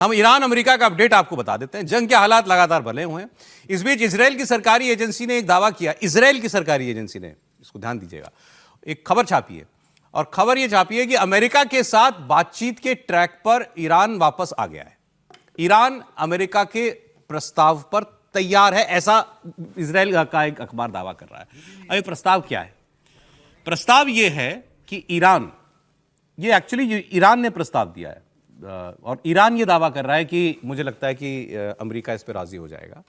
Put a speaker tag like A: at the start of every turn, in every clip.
A: हम Iran America का update आपको बता देते हैं। जंग के हालात लगातार बने हुए हैं। इस बीच इजराइल की सरकारी एजेंसी ने एक दावा किया, इजराइल की सरकारी एजेंसी ने, इसको ध्यान दीजिएगा, एक खबर छापी है और खबर यह छापी है कि अमेरिका के साथ बातचीत के ट्रैक पर ईरान वापस आ गया है। ईरान अमेरिका के प्रस्ताव पर तैयार है, ऐसा इजराइल का एक अखबार दावा कर रहा है। अब प्रस्ताव क्या है? प्रस्ताव यह है कि ईरान, ये एक्चुअली ईरान ने प्रस्ताव दिया है और ईरान ये दावा कर रहा है कि मुझे लगता है कि अमेरिका इस पर राजी हो जाएगा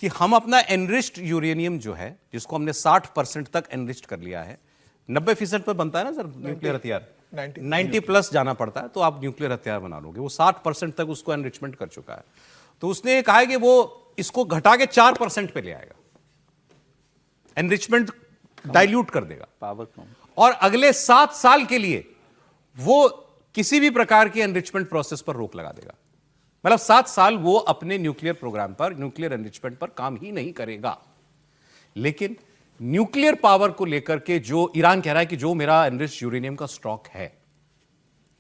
A: कि हम अपना एनरिच्ड यूरेनियम जो है, जिसको हमने 60% तक एनरिच्ड कर लिया है, 90% पर बनता है ना सर न्यूक्लियर हथियार, 90 प्लस जाना पड़ता है तो आप न्यूक्लियर हथियार बना लोगे, वो 60% तक उसको एनरिचमेंट कर चुका है। तो उसने कहा है कि वो इसको घटा के 4% पे ले आएगा, एनरिचमेंट डाइल्यूट कर देगा पावर कम, और अगले 7 साल के लिए वो किसी भी प्रकार की एनरिचमेंट प्रोसेस पर रोक लगा देगा। मतलब 7 साल वो अपने न्यूक्लियर प्रोग्राम पर, न्यूक्लियर एनरिचमेंट पर काम ही नहीं करेगा। लेकिन न्यूक्लियर पावर को लेकर के जो ईरान कह रहा है कि जो मेरा एनरिच्ड यूरेनियम का स्टॉक है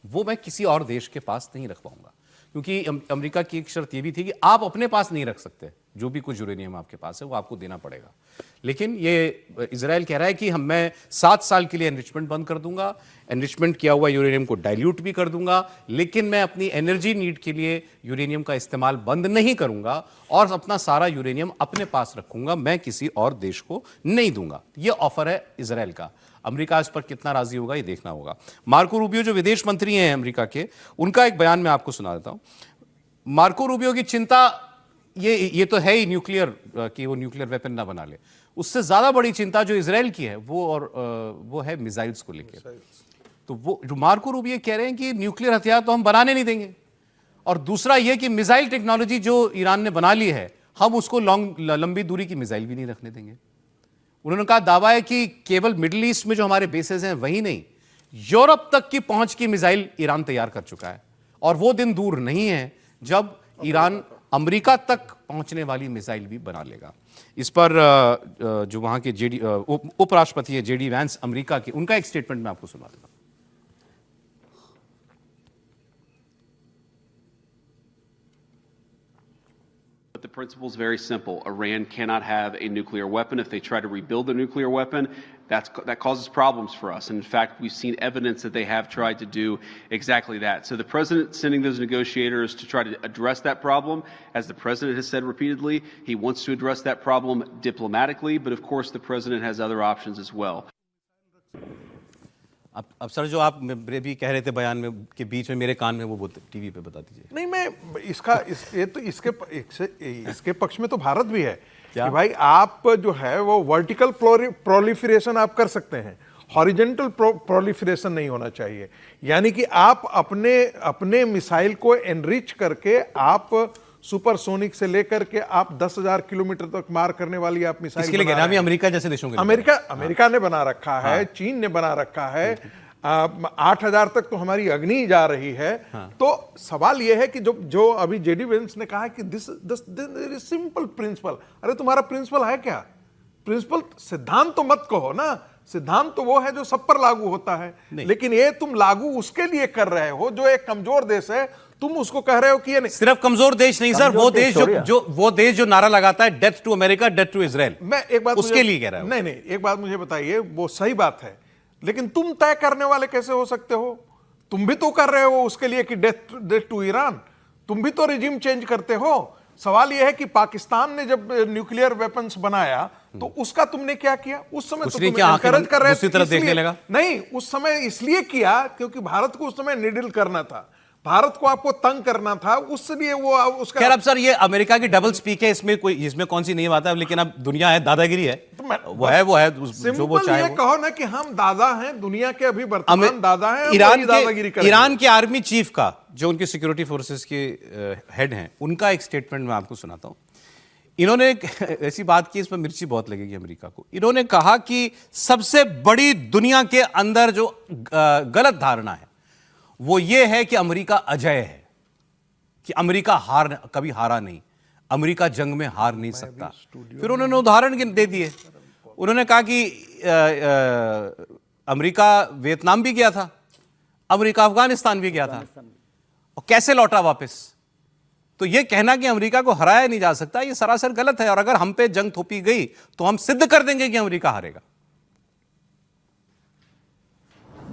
A: वो मैं किसी और देश के पास नहीं रख पाऊंगा, क्योंकि अमेरिका की एक शर्त यह भी थी कि आप अपने पास नहीं रख सकते, जो भी कुछ यूरेनियम आपके पास है वो आपको देना पड़ेगा। लेकिन ये इजराइल कह रहा है कि मैं 7 साल के लिए एनरिचमेंट बंद कर दूंगा, एनरिचमेंट किया हुआ यूरेनियम को डाइल्यूट भी कर दूंगा, लेकिन मैं अपनी एनर्जी नीड के लिए यूरेनियम का इस्तेमाल बंद नहीं करूंगा और अपना सारा यूरेनियम अपने पास रखूंगा, मैं किसी और देश को नहीं दूंगा। यह ऑफर है इजराइल का। अमेरिका इस पर कितना राजी होगा ये देखना होगा। मार्को रूबियो जो विदेश मंत्री हैं अमेरिका के, उनका एक बयान मैं आपको सुना देता हूं। मार्को रूबियो की चिंता ये तो है ही न्यूक्लियर, कि वो न्यूक्लियर वेपन ना बना ले, उससे ज्यादा बड़ी चिंता जो इजराइल की है वो है मिसाइल्स को लेकर। तो वो जो मार्को रूबियो कह रहे हैं कि न्यूक्लियर हथियार तो हम बनाने नहीं देंगे, और दूसरा यह कि मिसाइल टेक्नोलॉजी जो ईरान ने बना ली है, हम उसको लंबी दूरी की मिसाइल भी नहीं रखने देंगे। उन्होंने कहा, दावा है कि केवल मिडिल ईस्ट में जो हमारे बेसेस हैं वही नहीं, यूरोप तक की पहुंच की मिसाइल ईरान तैयार कर चुका है, और वो दिन दूर नहीं है जब ईरान अमेरिका तक पहुंचने वाली मिसाइल भी बना लेगा। इस पर जो वहां के उपराष्ट्रपति है जेडी वैंस अमेरिका के, उनका एक स्टेटमेंट मैं आपको सुना देता हूं।
B: The principle is very simple. Iran cannot have a nuclear weapon. If they try to rebuild a nuclear weapon, that causes problems for us. And in fact, we've seen evidence that they have tried to do exactly that. So the president sending those negotiators to try to address that problem, as the president has said repeatedly, he wants to address that problem diplomatically, but of course the president has other options as well.
A: अब sir जो आप भी कह रहे थे बयान में के बीच में मेरे कान में वो टीवी पे बता दीजिए।
C: नहीं, मैं इसके पक्ष में तो भारत भी है कि भाई आप जो है वो वर्टिकल प्रोलिफरेशन आप कर सकते हैं, हॉरिजॉन्टल प्रोलिफरेशन नहीं होना चाहिए। यानी कि आप अपने मिसाइल को एनरिच करके आप सुपरसोनिक से लेकर के आप 10,000 किलोमीटर तक मार करने वाली आप मिसाइल,
A: इसके लिए कह रहा है अमेरिका जैसे देशों के,
C: अमेरिका ने बना रखा है, हाँ। चीन ने बना रखा है, 8,000 तक तो हमारी अग्नि जा रही है, हाँ। तो सवाल यह है कि जो अभी जेडी वेंस ने कहा कि दिस सिंपल प्रिंसिपल, अरे तुम्हारा प्रिंसिपल है क्या? प्रिंसिपल सिद्धांत तो मत कहो ना, सिद्धांत तो वो है जो सब पर लागू होता है, लेकिन ये तुम लागू उसके लिए कर रहे हो जो एक कमजोर देश है, तुम उसको कह रहे हो कि ये नहीं।
A: सिर्फ कमजोर देश नहीं सर, वो देश जो नारा लगाता है death to America, death to Israel,
C: मैं एक बात
A: उसके लिए कह रहा हूं।
C: नहीं, एक बात मुझे बताइए, वो सही बात है, लेकिन तुम तय करने वाले कैसे हो सकते हो? तुम भी तो कर रहे हो उसके लिए कि डेथ टू ईरान, तुम भी तो रिजीम चेंज करते हो। सवाल यह है कि पाकिस्तान ने जब न्यूक्लियर वेपन्स बनाया तो उसका तुमने क्या किया? उस समय तो तुम एनकरेज कर रहे थे, नहीं, उस समय इसलिए किया क्योंकि भारत को उस समय निडिल करना था, भारत को आपको तंग करना था, उसलिए वो उसका।
A: खैर अब सर ये अमेरिका की डबल स्पीक है, इसमें कौन सी नहीं बात है, लेकिन अब दुनिया है, दादागिरी है, तो वो है जो वो चाहे।
C: कहो ना कि हम दादा हैं, दुनिया के अभी वर्तमान दादा हैं,
A: ईरान के आर्मी चीफ का, जो उनकी सिक्योरिटी फोर्सेस के हेड हैं, उनका एक स्टेटमेंट मैं आपको सुनाता हूं। इन्होंने एक ऐसी बात की, इसमें मिर्ची बहुत लगेगी अमेरिका को। इन्होंने कहा कि सबसे बड़ी दुनिया के अंदर जो गलत धारणा है वो ये है कि अमेरिका अजय है, कि अमेरिका कभी हारा नहीं, अमेरिका जंग में हार नहीं सकता। फिर उन्होंने उदाहरण दे दिए। उन्होंने कहा कि अमेरिका वियतनाम भी गया था, अमेरिका अफगानिस्तान भी गया था, और कैसे लौटा वापस? तो ये कहना कि अमेरिका को हराया नहीं जा सकता, ये सरासर गलत है। और अगर हम पे जंग थोपी गई तो हम सिद्ध कर देंगे कि अमेरिका हारेगा।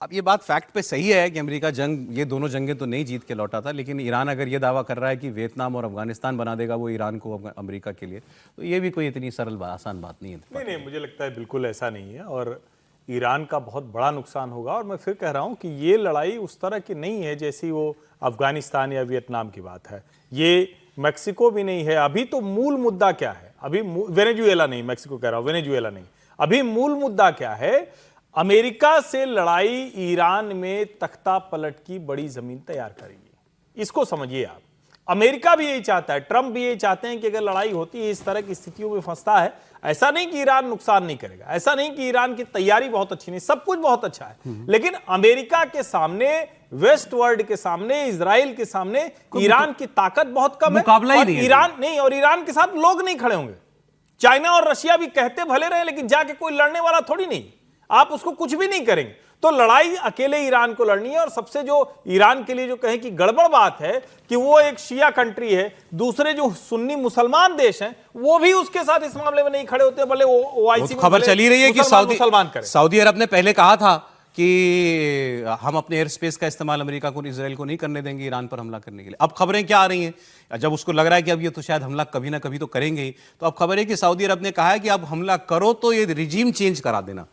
A: अब ये बात फैक्ट पे सही है कि अमेरिका ये दोनों जंगें तो नहीं जीत के लौटा था, लेकिन ईरान अगर ये दावा कर रहा है कि वियतनाम और अफगानिस्तान बना देगा वो ईरान को अमेरिका के लिए, तो ये भी कोई इतनी सरल आसान बात नहीं है।
D: नहीं, मुझे लगता है बिल्कुल ऐसा नहीं है और ईरान का बहुत बड़ा नुकसान होगा। और मैं फिर कह रहा हूँ कि ये लड़ाई उस तरह की नहीं है जैसी वो अफगानिस्तान या वियतनाम की बात है, ये मैक्सिको भी नहीं है। अभी तो मूल मुद्दा क्या है, अभी वेनेजुएला नहीं, मैक्सिको कह रहा हूँ, वेनेजुएला नहीं, अभी मूल मुद्दा क्या है, अमेरिका से लड़ाई ईरान में तख्ता पलट की बड़ी जमीन तैयार करेगी। इसको समझिए आप, अमेरिका भी यही चाहता है, ट्रंप भी यही चाहते हैं कि अगर लड़ाई होती है, इस तरह की स्थितियों में फंसता है, ऐसा नहीं कि ईरान नुकसान नहीं करेगा, ऐसा नहीं कि ईरान की तैयारी बहुत अच्छी नहीं, सब कुछ बहुत अच्छा है, लेकिन अमेरिका के सामने, वेस्ट वर्ल्ड के सामने, इजराइल के सामने ईरान की ताकत बहुत कम है।
A: मुकाबला ही नहीं है।
D: ईरान नहीं, और ईरान के साथ लोग नहीं खड़े होंगे। चाइना और रशिया भी कहते भले रहे, लेकिन जाके कोई लड़ने वाला थोड़ी नहीं, आप उसको कुछ भी नहीं करेंगे। तो लड़ाई अकेले ईरान को लड़नी है। और सबसे जो ईरान के लिए जो कहें कि गड़बड़ बात है कि वो एक शिया कंट्री है, दूसरे जो सुन्नी मुसलमान देश हैं वो भी उसके साथ इस मामले में नहीं खड़े होते, भले ओआईसी में
A: खबर चली रही है कि सऊदी अरब ने पहले कहा था कि हम अपने एयर स्पेस का इस्तेमाल अमेरिका को, इजराइल को नहीं करने देंगे ईरान पर हमला करने के लिए। अब खबरें क्या आ रही हैं, जब उसको लग रहा है कि अब ये तो शायद हमला कभी ना कभी तो करेंगे ही, तो अब खबर है कि सऊदी अरब ने कहा है कि अब हमला करो तो ये रिजीम चेंज करा देना,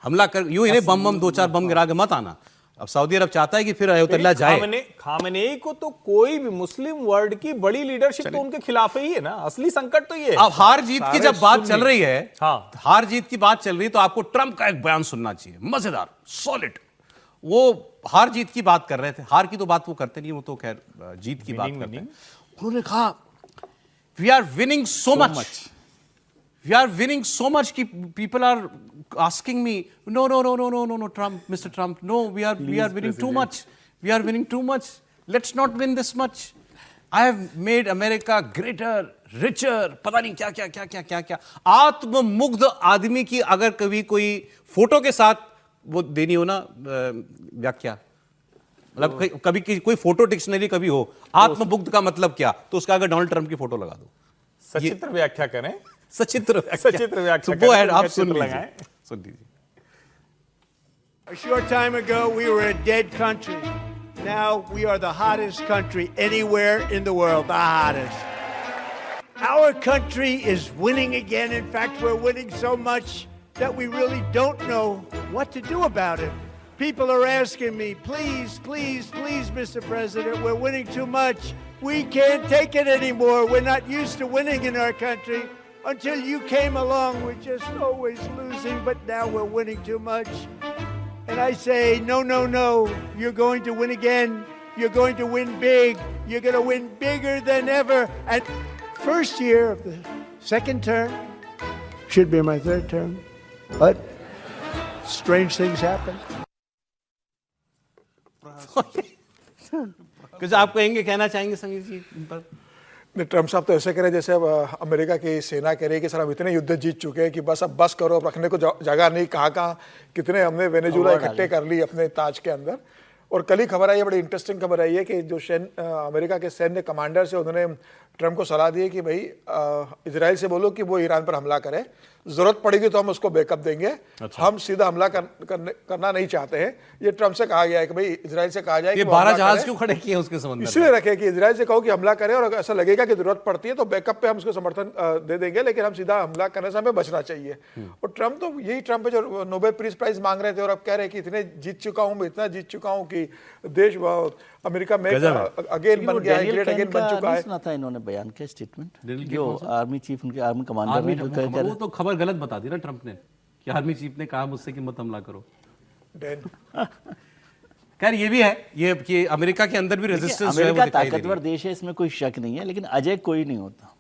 A: हमला कर यूं इन्हें बम 2-4 बम गिरा के मत आना। अब सऊदी अरब चाहता है कि फिर अयोध्या जाए।
D: खामेनेई को तो कोई भी मुस्लिम वर्ल्ड की बड़ी लीडरशिप तो उनके खिलाफ ही है ना, असली संकट तो ये है।
A: अब हार जीत की जब बात चल रही है,
D: हाँ,
A: हार जीत की बात चल रही है, तो आपको ट्रंप का एक बयान सुनना चाहिए, मजेदार, सॉलिड। वो हार जीत की बात कर रहे थे, हार की तो बात वो करते नहीं, वो तो खैर जीत की बात करते हैं। उन्होंने कहा we are winning so much, we are winning so much कि people are asking me no Trump, Mr. Trump, no, we are winning too much, we are winning too much, let's not win this much, I have made America greater, richer, पता नहीं क्या आत्ममुग्ध आदमी की अगर कभी कोई photo के साथ वो देनी हो ना व्याख्या, मतलब कभी कोई फोटो डिक्शनरी कभी हो आत्ममुग्ध का मतलब क्या, तो उसका अगर डोनाल्ड ट्रंप की फोटो लगा दो,
D: सचित्र व्याख्या करें,
A: सचित्र
D: व्याख्या।
A: गो अहेड, आप सुन लीजिए।
E: A short time ago, we were a dead country. Now we are the hottest country anywhere in the world, the hottest. Our country is winning again. In fact, we're winning so much that we really don't know what to do about it. People are asking me, please, Mr. President, we're winning too much. We can't take it anymore. We're not used to winning in our country. Until you came along, we're just always losing, but now we're winning too much. And I say, no. You're going to win again. You're going to win big. You're going to win bigger than ever. And first year of the second term, should be my third term, but strange things happen.
A: कुछ आप कहेंगे, कहना चाहेंगे समीर जी पर?
C: नहीं, Trump साहब तो ऐसे कह रहे जैसे अब अमेरिका की सेना कह रही है कि सर हम इतने युद्ध जीत चुके हैं कि बस अब बस करो, अब रखने को जगह नहीं, कहाँ कितने हमने वेनेजुएला इकट्ठे कर ली अपने ताज के अंदर। और कल ही खबर आई है, बड़ी इंटरेस्टिंग खबर आई है कि जो अमेरिका के सैन्य कमांडर से उन्होंने ट्रम्प को सलाह दी है कि भाई इजराइल से बोलो कि वो ईरान पर हमला करे, जरूरत पड़ेगी तो हम उसको बैकअप देंगे। अच्छा। हम सीधा हमला करना नहीं चाहते हैं, ये ट्रम्प से कहा गया है कि भाई इजराइल से कहा जाए
A: कि 12 जहाज क्यों खड़े किए उसके संबंध में,
C: इसलिए रखे कि इजराइल से कहो कि हमला करे और अगर ऐसा लगेगा कि जरूरत पड़ती है तो बैकअप पे हम उसको समर्थन दे देंगे, लेकिन हम सीधा हमला करने से हमें बचना चाहिए। और ट्रम्प तो यही ट्रम्प है जो नोबेल पीस प्राइज मांग रहे थे और अब कह रहे हैं कि इतने जीत चुका हूं, मैं इतना जीत चुका हूं कि देश अमेरिका में अगेन बन गया है, ग्रेट अगेन बन चुका है।
F: सुना था इन्होंने बयान के स्टेटमेंट जो आर्मी चीफ, उनके आर्मी कमांडर ने,
A: वो तो खबर गलत बता दी ना ट्रंप ने कि आर्मी चीफ ने कहा मुझसे कि मत हमला करो। खैर ये भी है, ये कि अमेरिका के अंदर भी रेजिस्टेंस जो है वो दिखाई दे रही है।
F: ताकतवर देश है, इसमें कोई शक नहीं है, लेकिन अजय कोई नहीं होता।